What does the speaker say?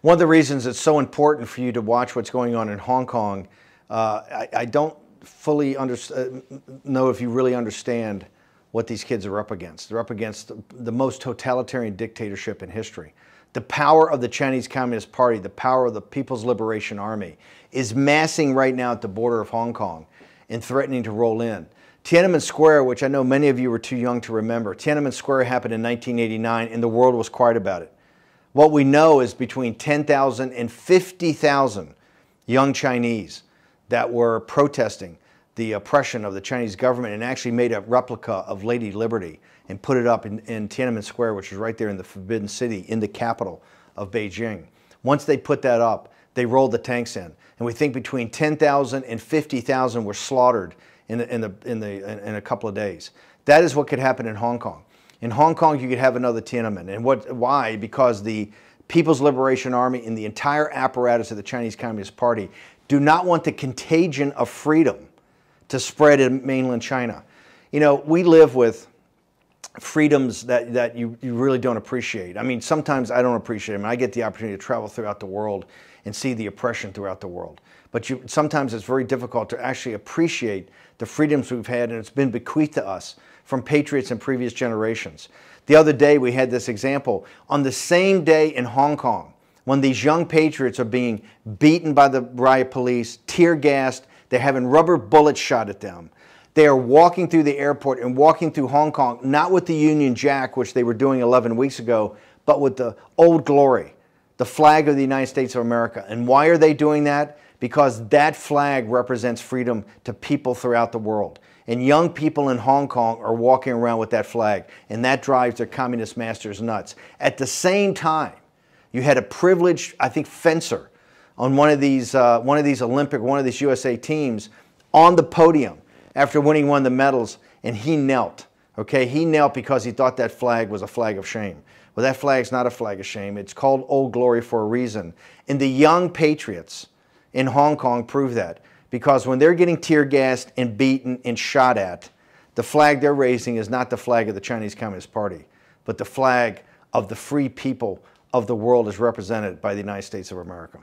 One of the reasons it's so important for you to watch what's going on in Hong Kong, I don't fully know if you really understand what these kids are up against. They're up against the most totalitarian dictatorship in history. The power of the Chinese Communist Party, the power of the People's Liberation Army is massing right now at the border of Hong Kong and threatening to roll in. Tiananmen Square, which I know many of you were too young to remember, Tiananmen Square happened in 1989 and the world was quiet about it. What we know is between 10,000 and 50,000 young Chinese that were protesting the oppression of the Chinese government and actually made a replica of Lady Liberty and put it up in Tiananmen Square, which is right there in the Forbidden City, in the capital of Beijing. Once they put that up, they rolled the tanks in. And we think between 10,000 and 50,000 were slaughtered in a couple of days. That is what could happen in Hong Kong. In Hong Kong, you could have another Tiananmen. And why? Because the People's Liberation Army and the entire apparatus of the Chinese Communist Party do not want the contagion of freedom to spread in mainland China. You know, we live with freedoms that you really don't appreciate. I mean, sometimes I don't appreciate them. I get the opportunity to travel throughout the world and see the oppression throughout the world. But sometimes it's very difficult to actually appreciate the freedoms we've had, and it's been bequeathed to us from patriots in previous generations. The other day we had this example. On the same day in Hong Kong, when these young patriots are being beaten by the riot police, tear gassed, they're having rubber bullets shot at them. They are walking through the airport and walking through Hong Kong, not with the Union Jack, which they were doing 11 weeks ago, but with the Old Glory, the flag of the United States of America. And why are they doing that? Because that flag represents freedom to people throughout the world. And young people in Hong Kong are walking around with that flag, and that drives their communist masters nuts. At the same time, you had a privileged, I think, fencer on one of these USA teams on the podium after winning one of the medals, and he knelt. Okay, he knelt because he thought that flag was a flag of shame. Well, that flag's not a flag of shame. It's called Old Glory for a reason. And the young patriots in Hong Kong prove that, because when they're getting tear gassed and beaten and shot at, the flag they're raising is not the flag of the Chinese Communist Party, but the flag of the free people of the world as represented by the United States of America.